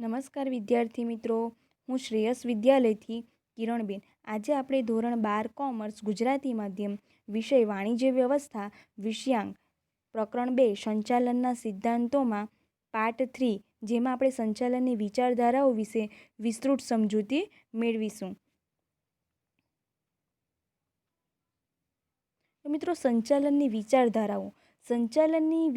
નમસ્કાર વિદ્યાર્થી મિત્રો, હું શ્રેયસ વિદ્યાલયથી કિરણબેન. આજે આપણે ધોરણ 12 કોમર્સ ગુજરાતી માધ્યમ વિષય વાણિજ્ય વ્યવસ્થા વિષયાંક પ્રકરણ 2 સંચાલનના સિદ્ધાંતોમાં પાર્ટ 3, જેમાં આપણે સંચાલનની વિચારધારાઓ વિશે વિસ્તૃત સમજૂતી મેળવીશું. તો મિત્રો, સંચાલનની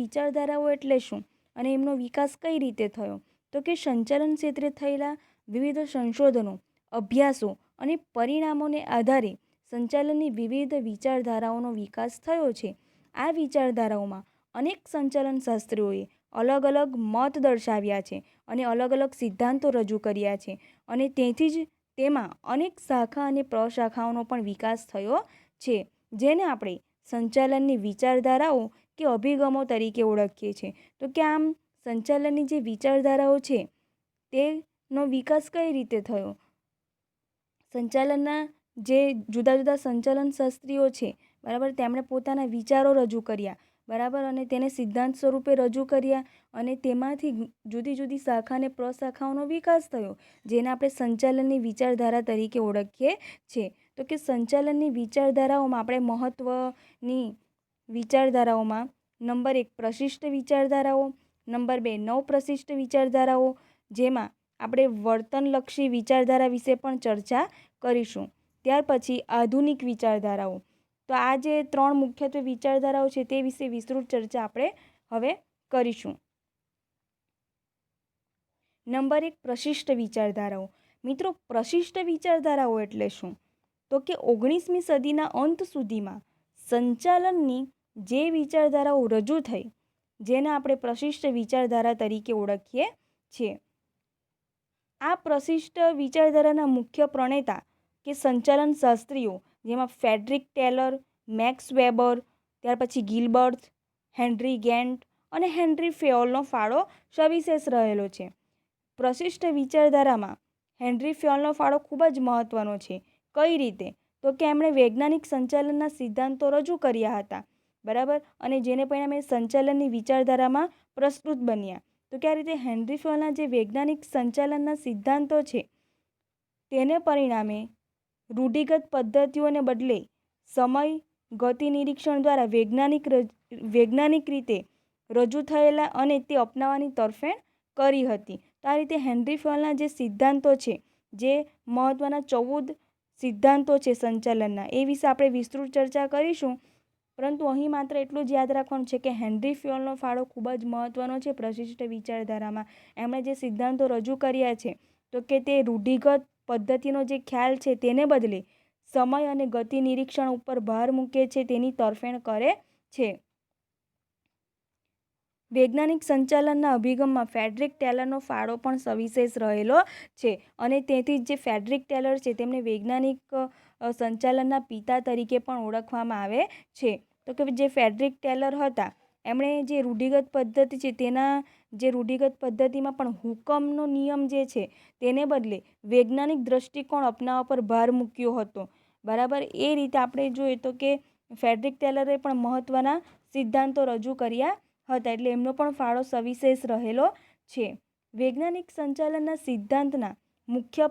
વિચારધારાઓ એટલે શું અને એમનો વિકાસ કઈ રીતે થયો? તો કે સંચાલન ક્ષેત્રે થયેલા વિવિધ સંશોધનો, અભ્યાસો અને પરિણામોને આધારે સંચાલનની વિવિધ વિચારધારાઓનો વિકાસ થયો છે. આ વિચારધારાઓમાં અનેક સંચાલન શાસ્ત્રીઓએ અલગ અલગ મત દર્શાવ્યા છે અને અલગ અલગ સિદ્ધાંતો રજૂ કર્યા છે, અને તેથી જ તેમાં અનેક શાખા અને પ્રશાખાઓનો પણ વિકાસ થયો છે, જેને આપણે સંચાલનની વિચારધારાઓ કે અભિગમો તરીકે ઓળખીએ છીએ. તો કે આમ સંચાલનની જે વિચારધારાઓ છે તેનો વિકાસ કઈ રીતે થયો? સંચાલનના જે જુદા જુદા સંચાલન શાસ્ત્રીઓ છે, બરાબર, તેમણે પોતાના વિચારો રજૂ કર્યા, બરાબર, અને તેને સિદ્ધાંત સ્વરૂપે રજૂ કર્યા, અને તેમાંથી જુદી જુદી શાખા અને પ્રશાખાઓનો વિકાસ થયો, જેને આપણે સંચાલનની વિચારધારા તરીકે ઓળખીએ છીએ. તો કે સંચાલનની વિચારધારાઓમાં આપણે મહત્વની વિચારધારાઓમાં નંબર 1 પ્રશિષ્ટ વિચારધારાઓ, નંબર 2 નવપ્રશિષ્ટ વિચારધારાઓ, જેમાં આપણે વર્તનલક્ષી વિચારધારા વિશે પણ ચર્ચા કરીશું. ત્યાર પછી આધુનિક વિચારધારાઓ. તો આ જે 3 મુખ્યત્વે વિચારધારાઓ છે તે વિશે વિસ્તૃત ચર્ચા આપણે હવે કરીશું. નંબર 1 પ્રશિષ્ટ વિચારધારાઓ. મિત્રો, પ્રશિષ્ટ વિચારધારાઓ એટલે શું? તો કે 19મી સદીના અંત સુધીમાં સંચાલનની જે વિચારધારાઓ રજૂ થઈ, જેને આપણે પ્રશિષ્ટ વિચારધારા તરીકે ઓળખીએ છીએ. આ પ્રશિષ્ટ વિચારધારાના મુખ્ય પ્રણેતા કે સંચાલન શાસ્ત્રીઓ, જેમાં ફ્રેડરિક ટેલર, મેક્સ વેબર, ત્યાર પછી ગિલબર્ટ, હેનરી ગેન્ટ અને હેનરી ફેયોલનો ફાળો સવિશેષ રહેલો છે. પ્રશિષ્ટ વિચારધારામાં હેનરી ફેયોલનો ફાળો ખૂબ જ મહત્વનો છે. કઈ રીતે? તો કે એમણે વૈજ્ઞાનિક સંચાલનના સિદ્ધાંતો રજૂ કર્યા હતા, બરાબર, અને જેને પરિણામે સંચાલનની વિચારધારામાં પ્રસ્તુત બન્યા. તો કે આ રીતે હેનરી ફેયોલના જે વૈજ્ઞાનિક સંચાલનના સિદ્ધાંતો છે તેને પરિણામે રૂઢિગત પદ્ધતિઓને બદલે સમય ગતિ નિરીક્ષણ દ્વારા વૈજ્ઞાનિક રીતે રજૂ થયેલા અને તે અપનાવવાની તરફેણ કરી હતી. તો આ રીતે હેનરી ફેયોલના જે સિદ્ધાંતો છે, જે મહત્વના 14 સિદ્ધાંતો છે સંચાલનના, એ વિશે આપણે વિસ્તૃત ચર્ચા કરીશું. પરંતુ અહીં માત્ર એટલું જ યાદ રાખવાનું છે કે હેનરી ફેયોલનો ફાળો ખૂબ જ મહત્વનો છે પ્રશિષ્ટ વિચારધારામાં. એમણે જે સિદ્ધાંતો રજૂ કર્યા છે, તો કે તે રૂઢિગત પદ્ધતિનો જે ખ્યાલ છે તેને બદલે સમય અને ગતિ નિરીક્ષણ ઉપર ભાર મૂકે છે, તેની તરફેણ કરે છે. વૈજ્ઞાનિક સંચાલનના અભિગમમાં ફ્રેડરિક ટેલરનો ફાળો પણ સવિશેષ રહેલો છે, અને તેથી જે ફ્રેડરિક ટેલર છે તેમને વૈજ્ઞાનિક સંચાલનના પિતા તરીકે પણ ઓળખવામાં આવે છે. તો કે જે ફ્રેડરિક ટેલર હતા, એમણે જે રૂઢિગત પદ્ધતિ છે તેના જે રૂઢિગત પદ્ધતિમાં પણ હુકમનો નિયમ જે છે તેને બદલે વૈજ્ઞાનિક દ્રષ્ટિકોણ અપનાવવા પર ભાર મૂક્યો હતો, બરાબર. એ રીતે આપણે જોઈએ તો કે ફ્રેડરિક ટેલરે પણ મહત્વના સિદ્ધાંતો રજૂ કર્યા હતા, એટલે એમનો પણ ફાળો સવિશેષ રહેલો છે. વૈજ્ઞાનિક સંચાલનના સિદ્ધાંતના મુખ્ય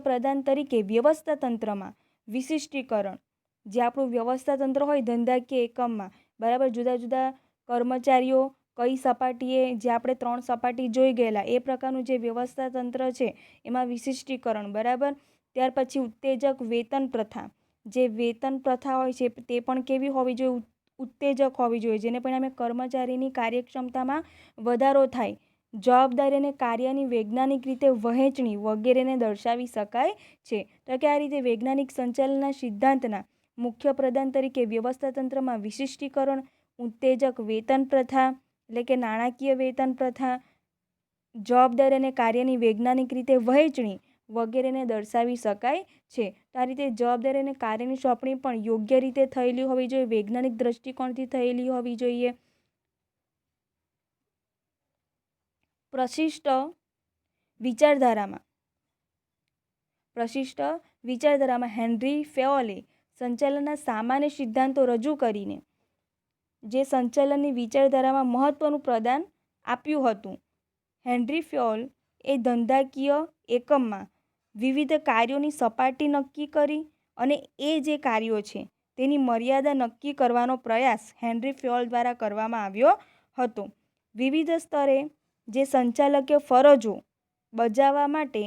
પ્રદાન તરીકે વ્યવસ્થા તંત્રમાં વિશિષ્ટીકરણ, જે આપણું વ્યવસ્થા તંત્ર હોય ધંધાકીય એકમમાં, બરાબર, જુદા જુદા કર્મચારીઓ કઈ સપાટીએ, જે આપણે 3 સપાટી જોઈ ગયેલા, એ પ્રકારનું જે વ્યવસ્થા તંત્ર છે એમાં વિશિષ્ટીકરણ, બરાબર. ત્યાર પછી ઉત્તેજક વેતન પ્રથા. જે વેતન પ્રથા હોય છે તે પણ કેવી હોવી જોઈએ? ઉત્તેજક હોવી જોઈએ, જેને પરિણામે કર્મચારીની કાર્યક્ષમતામાં વધારો થાય, જવાબદારી અને કાર્યની વૈજ્ઞાનિક રીતે વહેંચણી વગેરેને દર્શાવી શકાય છે. તો કે આ રીતે વૈજ્ઞાનિક સંચાલનના સિદ્ધાંતના મુખ્ય પ્રદાન તરીકે વ્યવસ્થા તંત્રમાં વિશિષ્ટીકરણ, ઉત્તેજક વેતન પ્રથા એટલે કે નાણાકીય વેતન પ્રથા, જવાબદારી અને કાર્યની વૈજ્ઞાનિક રીતે વહેંચણી વગેરેને દર્શાવી શકાય છે. તો આ રીતે જવાબદારી અને કાર્યની સોંપણી પણ યોગ્ય રીતે થયેલી હોવી જોઈએ, વૈજ્ઞાનિક દ્રષ્ટિકોણથી થયેલી હોવી જોઈએ. પ્રશિષ્ટ વિચારધારામાં હેનરી ફેયોલે સંચાલનના સામાન્ય સિદ્ધાંતો રજૂ કરીને જે સંચાલનની વિચારધારામાં મહત્ત્વનું પ્રદાન આપ્યું હતું. હેનરી ફ્યોલ એ ધંધાકીય એકમમાં વિવિધ કાર્યોની સપાટી નક્કી કરી અને એ જે કાર્યો છે તેની મર્યાદા નક્કી કરવાનો પ્રયાસ હેનરી ફ્યોલ દ્વારા કરવામાં આવ્યો હતો. વિવિધ સ્તરે જે સંચાલકીય ફરજો બજાવવા માટે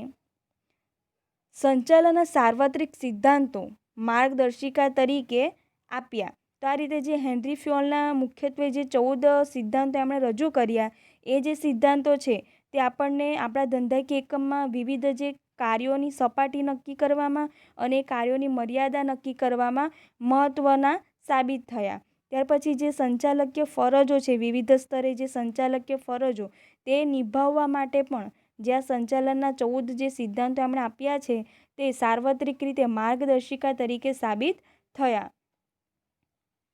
સંચાલનના સાર્વત્રિક સિદ્ધાંતો માર્ગદર્શિકા તરીકે આપ્યા. તો આ રીતે જે હેનરી ફ્યોલના મુખ્યત્વે જે 14 સિદ્ધાંતો એમણે રજૂ કર્યા એ જે સિદ્ધાંતો છે તે આપણને આપણા ધંધાકીય એકમમાં વિવિધ જે કાર્યોની સપાટી નક્કી કરવામાં અને કાર્યોની મર્યાદા નક્કી કરવામાં મહત્ત્વના સાબિત થયા. ત્યાર પછી જે સંચાલકીય ફરજો છે, વિવિધ સ્તરે જે સંચાલકીય ફરજો તે નિભાવવા માટે પણ જે આ સંચાલનના 14 જે સિદ્ધાંતો એમણે આપ્યા છે તે સાર્વત્રિક રીતે માર્ગદર્શિકા તરીકે સાબિત થયા.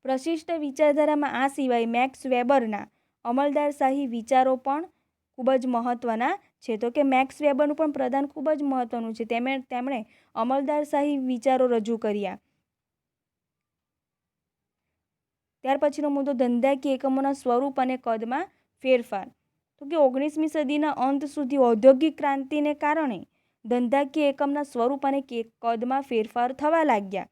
પ્રશિષ્ટ વિચારધારામાં આ સિવાય મેક્સ વેબરના અમલદારશાહી વિચારો પણ ખૂબ જ મહત્ત્વના છે. તો કે મેક્સ વેબરનું પણ પ્રદાન ખૂબ જ મહત્ત્વનું છે. તેમણે અમલદારશાહી વિચારો રજૂ કર્યા. ત્યાર પછીનો મુદ્દો ધંધાકીય એકમોના સ્વરૂપ અને કદમાં ફેરફાર. તો કે 19મી સદીના અંત સુધી ઔદ્યોગિક ક્રાંતિને કારણે ધંધાકીય એકમના સ્વરૂપ અને કદમાં ફેરફાર થવા લાગ્યા.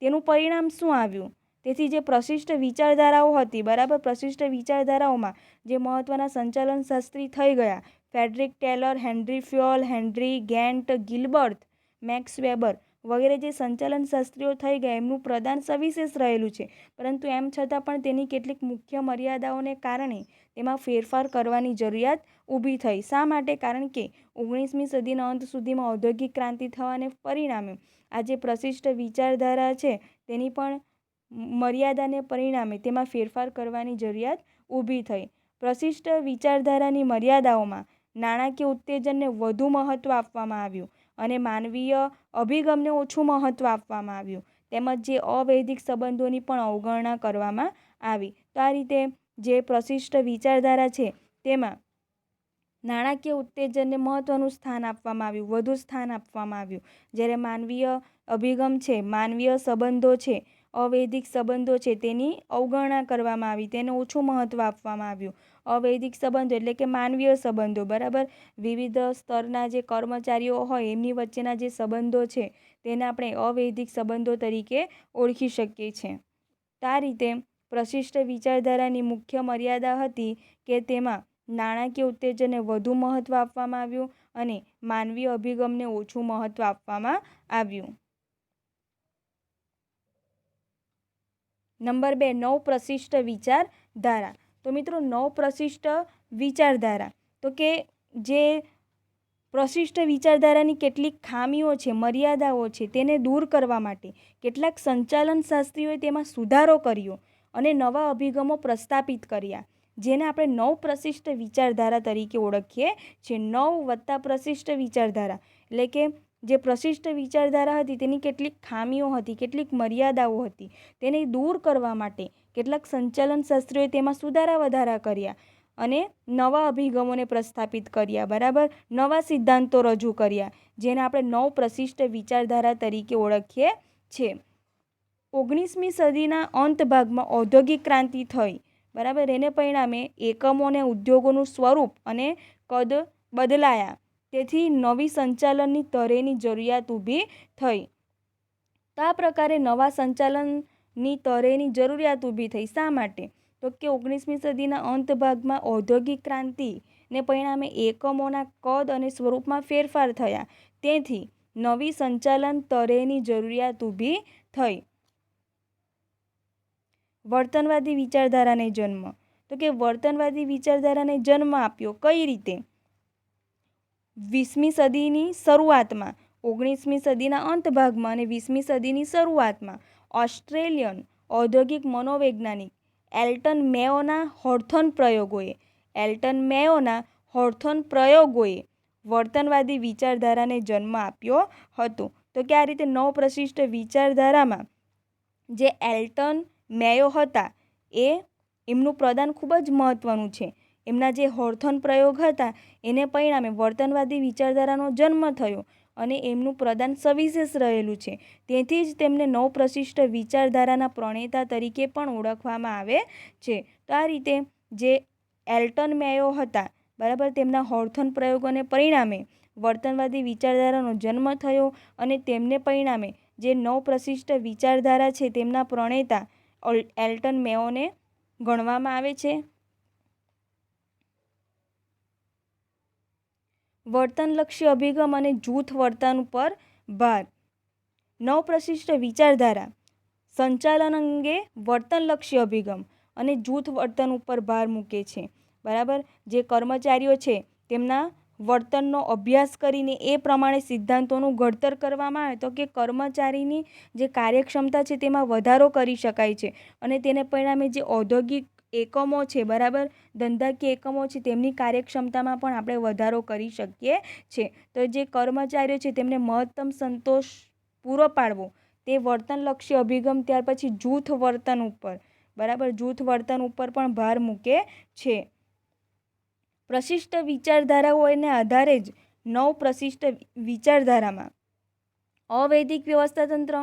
તેનું પરિણામ શું આવ્યું? તેથી જે પ્રશિષ્ટ વિચારધારાઓ હતી, બરાબર, પ્રશિષ્ટ વિચારધારાઓમાં જે મહત્ત્વના સંચાલન શાસ્ત્રી થઈ ગયા Frederick Taylor, Henry Fayol, Henry Gantt, Gilbert, Max Weber વગેરે જે સંચાલન શાસ્ત્રીઓ થઈ ગયા એમનું પ્રદાન સવિશેષ રહેલું છે. પરંતુ એમ છતાં પણ તેની કેટલીક મુખ્ય મર્યાદાઓને કારણે તેમાં ફેરફાર કરવાની જરૂરિયાત ઊભી થઈ. શા માટે? કારણ કે 19મી સદીના અંત સુધીમાં ઔદ્યોગિક ક્રાંતિ થવાને પરિણામે આ જે પ્રશિષ્ટ વિચારધારા છે તેની પણ મર્યાદાને પરિણામે તેમાં ફેરફાર કરવાની જરૂરિયાત ઊભી થઈ. પ્રશિષ્ટ વિચારધારાની મર્યાદાઓમાં નાણાકીય ઉત્તેજનને વધુ મહત્ત્વ આપવામાં આવ્યું અને માનવીય અભિગમને ઓછું મહત્ત્વ આપવામાં આવ્યું, તેમજ જે અવૈધિક સંબંધોની પણ અવગણના કરવામાં આવી. તો આ રીતે જે પ્રશિષ્ટ વિચારધારા છે તેમાં નાણાકીય ઉત્તેજનને મહત્ત્વનું સ્થાન આપવામાં આવ્યું, વધુ સ્થાન આપવામાં આવ્યું. જ્યારે માનવીય અભિગમ છે, માનવીય સંબંધો છે, અવૈધિક સંબંધો છે તેની અવગણના કરવામાં આવી, તેને ઓછું મહત્ત્વ આપવામાં આવ્યું. અવૈધિક સંબંધો એટલે કે માનવીય સંબંધો, બરાબર, વિવિધ સ્તરના જે કર્મચારીઓ હોય એમની વચ્ચેના જે સંબંધો છે તેને આપણે અવૈધિક સંબંધો તરીકે ઓળખી શકીએ છીએ. આ રીતે પ્રશિષ્ટ વિચારધારાની મુખ્ય મર્યાદા હતી કે તેમાં નાણાકીય ઉત્તેજનને વધુ મહત્ત્વ આપવામાં આવ્યું અને માનવીય અભિગમને ઓછું મહત્ત્વ આપવામાં આવ્યું. નંબર 2, નવ પ્રશિષ્ટ વિચારધારા. તો મિત્રો, નવ પ્રશિષ્ટ વિચારધારા તો કે જે પ્રશિષ્ટ વિચારધારાની કેટલીક ખામીઓ છે, મર્યાદાઓ છે તેને દૂર કરવા માટે કેટલાક સંચાલન શાસ્ત્રીઓએ તેમાં સુધારો કર્યો અને નવા અભિગમો પ્રસ્થાપિત કર્યા, જેને આપણે નવ પ્રશિષ્ટ વિચારધારા તરીકે ઓળખીએ છીએ. 9 + પ્રશિષ્ટ વિચારધારા એટલે કે જે પ્રશિષ્ટ વિચારધારા હતી તેની કેટલીક ખામીઓ હતી, કેટલીક મર્યાદાઓ હતી, તેને દૂર કરવા માટે કેટલાક સંચાલન શાસ્ત્રીઓએ તેમાં સુધારા વધારા કર્યા અને નવા અભિગમોને પ્રસ્થાપિત કર્યા, બરાબર, નવા સિદ્ધાંતો રજૂ કર્યા, જેને આપણે 9 પ્રશિષ્ટ વિચારધારા તરીકે ઓળખીએ છીએ. 19મી સદીના અંત ભાગમાં ઔદ્યોગિક ક્રાંતિ થઈ, બરાબર, એને પરિણામે એકમો અને ઉદ્યોગોનું સ્વરૂપ અને કદ બદલાયા. તેથી નવી સંચાલનની તરેની જરૂરિયાત ઊભી થઈ. તો આ પ્રકારે નવા સંચાલનની તરેની જરૂરિયાત ઊભી થઈ. શા માટે? તો કે 19મી સદીના અંત ભાગમાં ઔદ્યોગિક ક્રાંતિને પરિણામે એકમોના કદ અને સ્વરૂપમાં ફેરફાર થયા. તેથી નવી સંચાલન તરેની જરૂરિયાત ઊભી થઈ. વર્તનવાદી વિચારધારાને જન્મ. તો કે વર્તનવાદી વિચારધારાને જન્મ આપ્યો કઈ રીતે? 20મી સદીની શરૂઆતમાં, 19મી સદીના અંત ભાગમાં અને 20મી સદીની શરૂઆતમાં ઓસ્ટ્રેલિયન ઔદ્યોગિક મનોવૈજ્ઞાનિક એલ્ટન મેયોના પ્રયોગોએ વર્તનવાદી વિચારધારાને જન્મ આપ્યો હતો. તો કે આ રીતે 9 પ્રશિષ્ટ વિચારધારામાં જે એલ્ટન મેયો હતા એમનું પ્રદાન ખૂબ જ મહત્ત્વનું છે. એમના જે હોર્થન પ્રયોગ હતા એને પરિણામે વર્તનવાદી વિચારધારાનો જન્મ થયો. અને એમનું પ્રદાન સવિશેષ રહેલું છે. તેથી જ તેમને નવપ્રશિષ્ટ વિચારધારાના પ્રણેતા તરીકે પણ ઓળખવામાં આવે છે. તો આ રીતે જે એલ્ટન મેયો હતા, બરાબર, તેમના હોર્થન પ્રયોગોને પરિણામે વર્તનવાદી વિચારધારાનો જન્મ થયો અને તેમને પરિણામે જે નવપ્રશિષ્ટ વિચારધારા છે તેમના પ્રણેતા એલ્ટન મેયોને ગણવામાં આવે છે. વર્તનલક્ષી અભિગમ અને જૂથ વર્તન ઉપર ભાર. નવપ્રશિષ્ટ વિચારધારા સંચાલન અંગે વર્તનલક્ષી અભિગમ અને જૂથ વર્તન ઉપર ભાર મૂકે છે. બરાબર, જે કર્મચારીઓ છે તેમના વર્તનનો અભ્યાસ કરીને એ પ્રમાણે સિદ્ધાંતોનું ઘડતર કરવામાં આવે તો કે કર્મચારીની જે કાર્યક્ષમતા છે તેમાં વધારો કરી શકાય છે અને તેને પરિણામે જે ઔદ્યોગિક એકમો છે, બરાબર, ધંધાકીય એકમો છે તેમની કાર્યક્ષમતામાં પણ આપણે વધારો કરી શકીએ છીએ. તો જે કર્મચારીઓ છે તેમને મહત્તમ સંતોષ પૂરો પાડવો તે વર્તનલક્ષી અભિગમ. ત્યાર પછી જૂથ વર્તન ઉપર, બરાબર, જૂથ વર્તન ઉપર પણ ભાર મૂકે છે. પ્રશિષ્ટ વિચારધારાઓને આધારે જ નવ પ્રશિષ્ટ વિચારધારામાં અવૈધિક વ્યવસ્થાતંત્ર,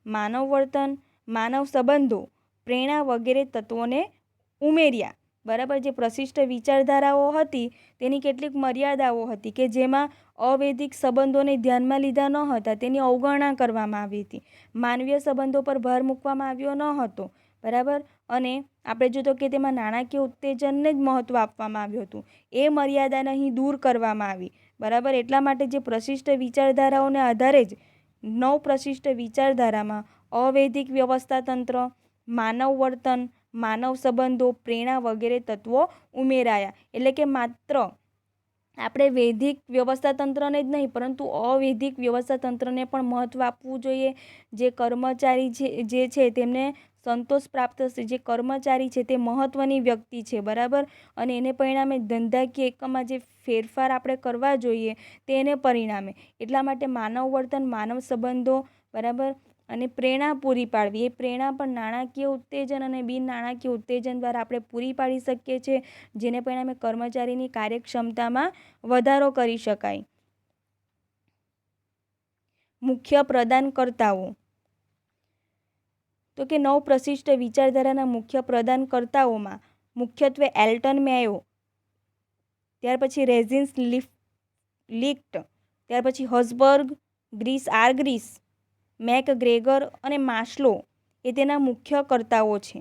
માનવ વર્તન, માનવ સંબંધો, પ્રેરણા વગેરે તત્વોને ઉમેર્યા. બરાબર, જે પ્રશિષ્ટ વિચારધારાઓ હતી તેની કેટલીક મર્યાદાઓ હતી કે જેમાં અવૈધિક સંબંધોને ધ્યાનમાં લીધા ન હતા, તેની અવગણના કરવામાં આવી હતી. માનવીય સંબંધો પર ભાર મૂકવામાં આવ્યો ન હતો. બરાબર, અને આપણે જોતો કે તેમાં નાણાકીય ઉત્તેજનને જ મહત્ત્વ આપવામાં આવ્યું હતું. એ મર્યાદાને અહીં દૂર કરવામાં આવી. બરાબર, એટલા માટે જે પ્રશિષ્ટ વિચારધારાઓને આધારે જ નવ પ્રશિષ્ટ વિચારધારામાં અવૈધિક વ્યવસ્થાતંત્ર, માનવ વર્તન, માનવ સંબંધો, પ્રેરણા વગેરે તત્વો ઉમેરાયા. એટલે કે માત્ર આપણે વૈધિક વ્યવસ્થાતંત્રને જ નહીં પરંતુ અવૈધિક વ્યવસ્થાતંત્રને પણ મહત્ત્વ આપવું જોઈએ. જે કર્મચારી જે છે તેમને સંતોષ પ્રાપ્ત થશે. જે કર્મચારી છે તે મહત્ત્વની વ્યક્તિ છે, બરાબર, અને એને પરિણામે ધંધાકીય એકમમાં જે ફેરફાર આપણે કરવા જોઈએ તેને પરિણામે. એટલા માટે માનવ વર્તન, માનવ સંબંધો, બરાબર, અને પ્રેરણા પૂરી પાડવી. એ પ્રેરણા પણ નાણાકીય ઉત્તેજન અને બિન નાણાકીય ઉત્તેજન દ્વારા આપણે પૂરી પાડી શકીએ છીએ, જેને પરિણામે કર્મચારીની કાર્યક્ષમતામાં વધારો કરી શકાય. મુખ્ય પ્રદાનકર્તાઓ. તો કે નવ પ્રશિષ્ટ વિચારધારાના મુખ્ય પ્રદાનકર્તાઓમાં મુખ્યત્વે એલ્ટન મેયો, ત્યાર પછી રેઝિન્સ લિક્ટ, ત્યાર પછી હસબર્ગ, ગ્રીસ, મેકગ્રેગર અને માસ્લો એ તેના મુખ્ય કર્તાઓ છે.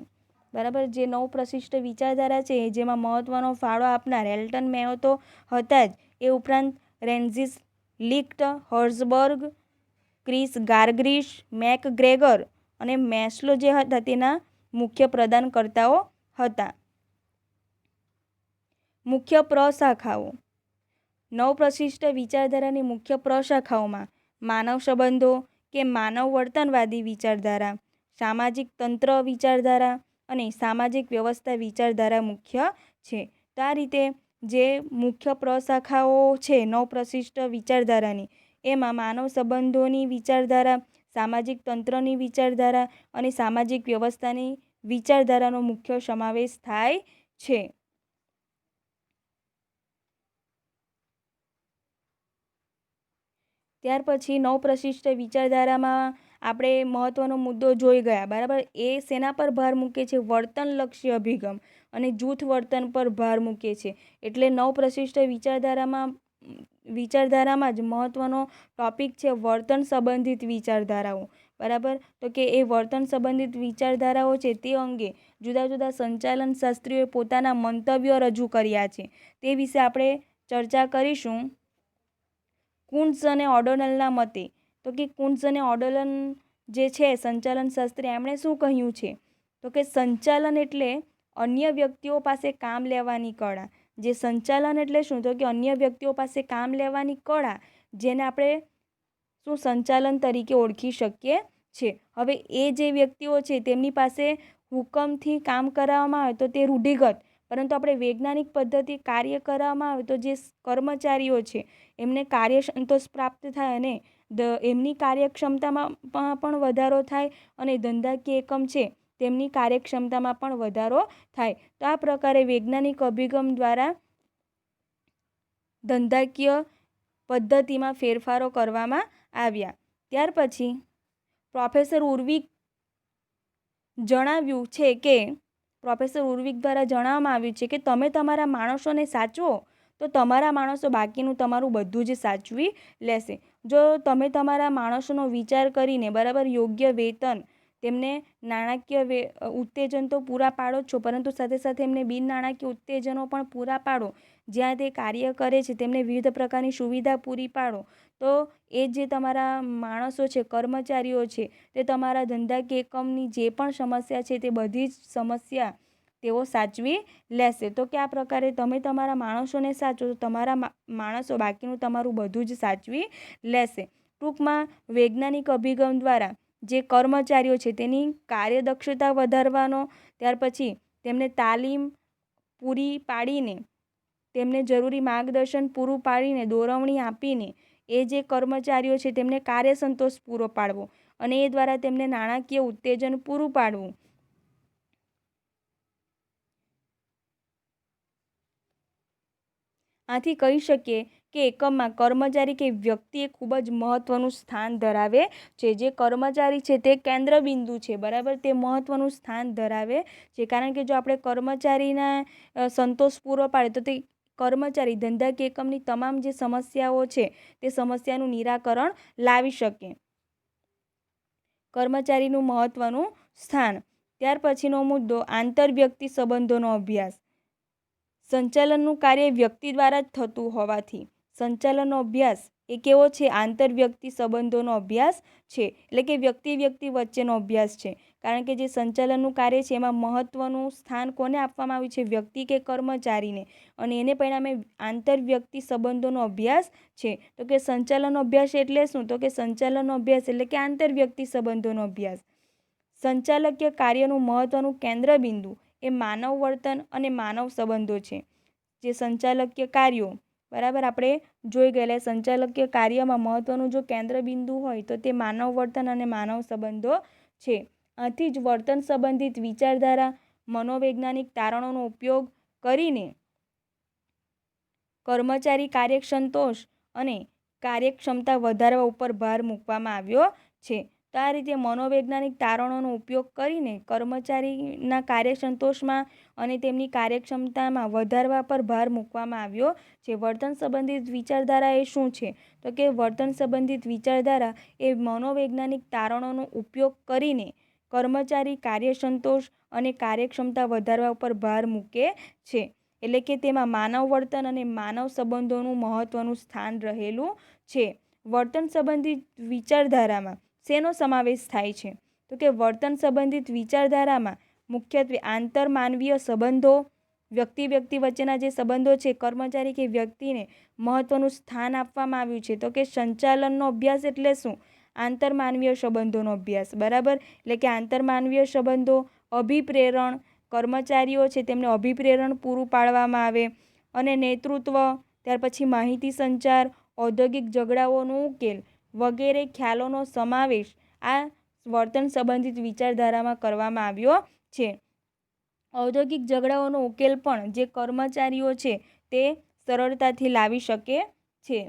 બરાબર, જે નવ પ્રશિષ્ટ વિચારધારા છે જેમાં મહત્ત્વનો ફાળો આપનાર એલ્ટન મેયો તો હતા જ, એ ઉપરાંત રેન્ઝિસ લિક્ટ, હર્ઝબર્ગ, ક્રિસ ગાર્ગ્રીશ, મેકગ્રેગર અને મેસ્લો જે હતા તેના મુખ્ય પ્રદાનકર્તાઓ હતા. મુખ્ય પ્રશાખાઓ. નવ પ્રશિષ્ટ વિચારધારાની મુખ્ય પ્રશાખાઓમાં માનવ સંબંધો કે માનવ વર્તનવાદી વિચારધારા, સામાજિક તંત્ર વિચારધારા અને સામાજિક વ્યવસ્થા વિચારધારા મુખ્ય છે. તો આ રીતે જે મુખ્ય પ્રશાખાઓ છે નવ પ્રશિષ્ટ વિચારધારાની, એમાં માનવ સંબંધોની વિચારધારા, સામાજિક તંત્રની વિચારધારા અને સામાજિક વ્યવસ્થાની વિચારધારાનો મુખ્ય સમાવેશ થાય છે. ત્યાર પછી નવ પ્રશિષ્ટ વિચારધારામાં આપણે મહત્ત્વનો મુદ્દો જોઈ ગયા. બરાબર, એ શેના પર ભાર મૂકે છે? વર્તનલક્ષી અભિગમ અને જૂથ વર્તન પર ભાર મૂકે છે. એટલે નવ પ્રશિષ્ટ વિચારધારામાં જ મહત્ત્વનો ટોપિક છે વર્તન સંબંધિત વિચારધારાઓ. બરાબર, તો કે એ વર્તન સંબંધિત વિચારધારાઓ છે તે અંગે જુદા જુદા સંચાલન શાસ્ત્રીઓએ પોતાના મંતવ્યો રજૂ કર્યા છે. તે વિશે આપણે ચર્ચા કરીશું. કુન્ટ્ઝ અને ઓડોનલના મતે, તો કે કુન્ટ્ઝ અને ઓડોનલ જે છે સંચાલન શાસ્ત્રી, એમણે શું કહ્યું છે? તો કે સંચાલન એટલે અન્ય વ્યક્તિઓ પાસે કામ લેવાની કળા. જે સંચાલન એટલે શું? તો કે અન્ય વ્યક્તિઓ પાસે કામ લેવાની કળા, જેને આપણે શું સંચાલન તરીકે ઓળખી શકીએ છીએ. હવે એ જે વ્યક્તિઓ છે તેમની પાસે હુકમથી કામ કરાવવામાં આવે તો તે રૂઢિગત, પરંતુ આપણે વૈજ્ઞાનિક પદ્ધતિ કાર્ય કરવામાં આવે તો જે કર્મચારીઓ છે એમને કાર્ય સંતોષ પ્રાપ્ત થાય અને એમની કાર્યક્ષમતામાં પણ વધારો થાય અને ધંધાકીય એકમ છે તેમની કાર્યક્ષમતામાં પણ વધારો થાય. તો આ પ્રકારે વૈજ્ઞાનિક અભિગમ દ્વારા ધંધાકીય પદ્ધતિમાં ફેરફારો કરવામાં આવ્યા. ત્યાર પછી પ્રોફેસર ઉર્વિક જણાવ્યું છે કે પ્રોફેસર ઉર્વિક દ્વારા જણાવવામાં આવ્યું છે કે તમે તમારા માણસોને સાચવો તો તમારા માણસો બાકીનું તમારું બધું જ સાચવી લેશે. જો તમે તમારા માણસોનો વિચાર કરીને બરાબર યોગ્ય વેતન, તેમને નાણાકીય ઉત્તેજન તો પૂરા પાડો જ છો, પરંતુ સાથે સાથે એમને બિન નાણાકીય ઉત્તેજનો પણ પૂરા પાડો. જ્યાં તે કાર્ય કરે છે તેમને વિવિધ પ્રકારની સુવિધા પૂરી પાડો, તો એ જે તમારા માણસો છે, કર્મચારીઓ છે, તે તમારા ધંધાકીય એકમની જે પણ સમસ્યા છે તે બધી જ સમસ્યા તેઓ સાચવી લેશે. તો કે આ પ્રકારે તમે તમારા માણસોને સાચવો તો તમારા માણસો બાકીનું તમારું બધું જ સાચવી લેશે. ટૂંકમાં વૈજ્ઞાનિક અભિગમ દ્વારા જે કર્મચારીઓ છે તેની કાર્યદક્ષતા વધારવાનો, ત્યાર પછી તેમને તાલીમ પૂરી પાડીને, તેમને જરૂરી માર્ગદર્શન પૂરું પાડીને, દોરવણી આપીને એ જે કર્મચારીઓ છે તેમને કાર્યસંતોષ પૂરો પાડવો અને એ દ્વારા તેમને નાણાકીય ઉત્તેજન પૂરું પાડવું. આથી કહી શકીએ કે એકમમાં કર્મચારી કે વ્યક્તિ એ ખૂબ જ મહત્ત્વનું સ્થાન ધરાવે છે. જે કર્મચારી છે તે કેન્દ્રબિંદુ છે, બરાબર, તે મહત્ત્વનું સ્થાન ધરાવે છે. કારણ કે જો આપણે કર્મચારીના સંતોષ પૂરો પાડે તો તે કર્મચારી ધંધાકીય એકમની તમામ જે સમસ્યાઓ છે તે સમસ્યાનું નિરાકરણ લાવી શકે. કર્મચારીનું મહત્ત્વનું સ્થાન. ત્યાર પછીનો મુદ્દો આંતરવ્યક્તિ સંબંધોનો અભ્યાસ. સંચાલનનું કાર્ય વ્યક્તિ દ્વારા જ થતું હોવાથી સંચાલનનો અભ્યાસ એ કેવો છે? આંતરવ્યક્તિ સંબંધોનો અભ્યાસ છે, એટલે કે વ્યક્તિ વચ્ચેનો અભ્યાસ છે. કારણ કે જે સંચાલનનું કાર્ય છે એમાં મહત્ત્વનું સ્થાન કોને આપવામાં આવ્યું છે? વ્યક્તિ કે કર્મચારીને, અને એને પરિણામે આંતરવ્યક્તિ સંબંધોનો અભ્યાસ છે. તો કે સંચાલનનો અભ્યાસ એટલે શું? તો કે સંચાલનનો અભ્યાસ એટલે કે આંતરવ્યક્તિ સંબંધોનો અભ્યાસ. સંચાલકીય કાર્યનું મહત્ત્વનું કેન્દ્રબિંદુ એ માનવ વર્તન અને માનવ સંબંધો છે. જે સંચાલકીય કાર્યો, બરાબર, આપણે જોઈ ગયેલા સંચાલકીય કાર્યમાં મહત્ત્વનું જો કેન્દ્રબિંદુ હોય તો તે માનવ વર્તન અને માનવ સંબંધો છે. આથી જ વર્તન સંબંધિત વિચારધારા મનોવૈજ્ઞાનિક તારણોનો ઉપયોગ કરીને કર્મચારી કાર્યસંતોષ અને કાર્યક્ષમતા વધારવા ઉપર ભાર મૂકવામાં આવ્યો છે. તો આ રીતે મનોવૈજ્ઞાનિક તારણોનો ઉપયોગ કરીને કર્મચારીના કાર્યસંતોષમાં અને તેમની કાર્યક્ષમતામાં વધારવા પર ભાર મૂકવામાં આવ્યો છે. વર્તન સંબંધિત વિચારધારા એ શું છે? તો કે વર્તન સંબંધિત વિચારધારા એ મનોવૈજ્ઞાનિક તારણોનો ઉપયોગ કરીને કર્મચારી કાર્યસંતોષ અને કાર્યક્ષમતા વધારવા ઉપર ભાર મૂકે છે. એટલે કે તેમાં માનવ વર્તન અને માનવ સંબંધોનું મહત્ત્વનું સ્થાન રહેલું છે. વર્તન સંબંધિત વિચારધારામાં શેનો સમાવેશ થાય છે? તો કે વર્તન સંબંધિત વિચારધારામાં મુખ્યત્વે આંતરમાનવીય સંબંધો, વ્યક્તિ વચ્ચેના જે સંબંધો છે, કર્મચારી કે વ્યક્તિને મહત્ત્વનું સ્થાન આપવામાં આવ્યું છે. તો કે સંચાલનનો અભ્યાસ એટલે શું? આંતરમાનવીય સંબંધોનો અભ્યાસ, બરાબર, એટલે કે આંતરમાનવીય સંબંધો, અભિપ્રેરણ, કર્મચારીઓ છે તેમને અભિપ્રેરણ પૂરું પાડવામાં આવે, અને નેતૃત્વ, ત્યાર પછી માહિતી સંચાર, ઔદ્યોગિક ઝઘડાઓનો ઉકેલ વગેરે ખ્યાલોનો સમાવેશ આ વર્તન સંબંધિત વિચારધારામાં કરવામાં આવ્યો છે. ઔદ્યોગિક ઝઘડાઓનો ઉકેલ પણ જે કર્મચારીઓ છે તે સરળતાથી લાવી શકે છે.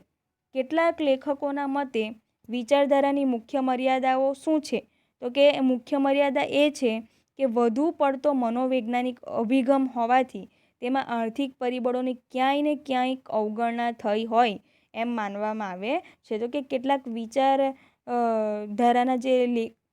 કેટલાક લેખકોના મતે વિચારધારાની મુખ્ય મર્યાદાઓ શું છે? તો કે મુખ્ય મર્યાદા એ છે કે વધુ પડતો મનોવૈજ્ઞાનિક અભિગમ હોવાથી તેમાં આર્થિક પરિબળોની ક્યાંય ને ક્યાંય અવગણના થઈ હોય એમ માનવામાં આવે છે. તો કે કેટલાક ધારાના જે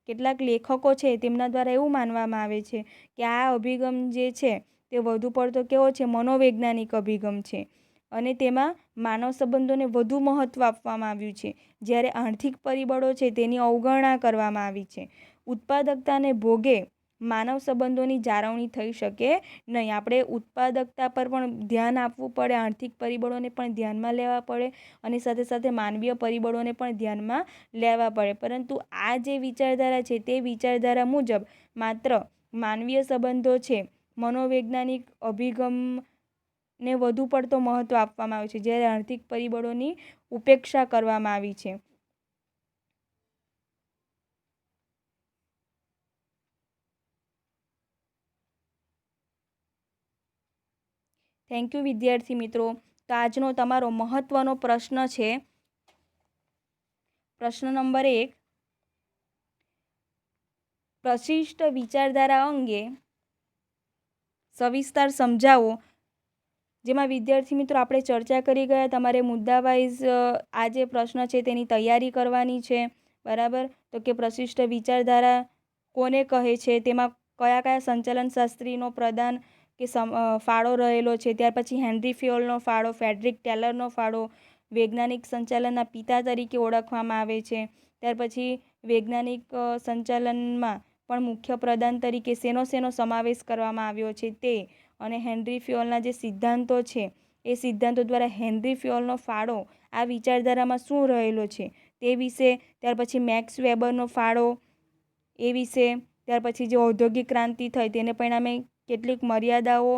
કેટલાક લેખકો છે તેમના દ્વારા એવું માનવામાં આવે છે કે આ અભિગમ જે છે તે વધુ પડતો કેવો છે? મનોવૈજ્ઞાનિક અભિગમ છે, અને તેમાં માનવ સંબંધોને વધુ મહત્ત્વ આપવામાં આવ્યું છે, જ્યારે આર્થિક પરિબળો છે તેની અવગણના કરવામાં આવી છે. ઉત્પાદકતાને ભોગે માનવ સંબંધોની જાળવણી થઈ શકે નહીં. આપણે ઉત્પાદકતા પર પણ ધ્યાન આપવું પડે, આર્થિક પરિબળોને પણ ધ્યાનમાં લેવા પડે, અને સાથે સાથે માનવીય પરિબળોને પણ ધ્યાનમાં લેવા પડે. પરંતુ આ જે વિચારધારા છે તે વિચારધારા મુજબ માત્ર માનવીય સંબંધો છે, મનોવૈજ્ઞાનિક અભિગમને વધુ પડતો મહત્ત્વ આપવામાં આવે છે, જ્યારે આર્થિક પરિબળોની ઉપેક્ષા કરવામાં આવી છે. થેન્ક યુ વિદ્યાર્થી મિત્રો. તો આજનો તમારો મહત્ત્વનો પ્રશ્ન છે પ્રશ્ન નંબર 1, પ્રશિષ્ટ વિચારધારા અંગે સવિસ્તાર સમજાવો. જેમાં વિદ્યાર્થી મિત્રો આપણે ચર્ચા કરી ગયા. તમારે મુદ્દા વાઇઝ આ જે પ્રશ્ન છે તેની તૈયારી કરવાની છે. બરાબર. તો કે પ્રશિષ્ટ વિચારધારા કોને કહે છે, તેમાં કયા કયા સંચાલન શાસ્ત્રીનો પ્રદાન કે ફાળો રહેલો છે. ત્યાર પછી હેનરી ફિયોલનો ફાળો, ફ્રેડરિક ટેલરનો ફાળો, વૈજ્ઞાનિક સંચાલનના પિતા તરીકે ઓળખવામાં આવે છે. ત્યાર પછી વૈજ્ઞાનિક સંચાલનમાં પણ મુખ્ય પ્રદાન તરીકે શેનો સમાવેશ કરવામાં આવ્યો છે તે, અને હેનરી ફિયોલના જે સિદ્ધાંતો છે એ સિદ્ધાંતો દ્વારા હેનરી ફિયોલનો ફાળો આ વિચારધારામાં શું રહેલો છે તે વિશે. ત્યાર પછી મેક્સ વેબરનો ફાળો એ વિશે. ત્યાર પછી જે ઔદ્યોગિક ક્રાંતિ થઈ તેને પરિણામે કેટલીક મર્યાદાઓ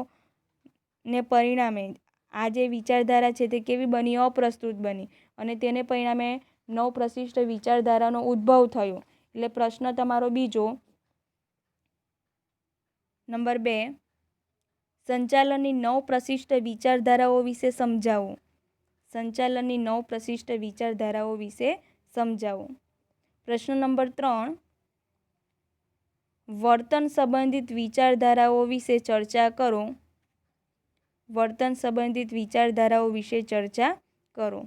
ને પરિણામે આ જે વિચારધારા છે તે કેવી બની, અપ્રસ્તુત બની, અને તેને પરિણામે નવ પ્રશિષ્ટ વિચારધારાનો ઉદ્ભવ થયો. એટલે પ્રશ્ન તમારો બીજો નંબર 2, સંચાલનની 9 પ્રશિષ્ટ વિચારધારાઓ વિશે સમજાવો. સંચાલનની 9 પ્રશિષ્ટ વિચારધારાઓ વિશે સમજાવો. પ્રશ્ન નંબર 3, વર્તન સંબંધિત વિચારધારાઓ વિશે ચર્ચા કરો. વર્તન સંબંધિત વિચારધારાઓ વિશે ચર્ચા કરો.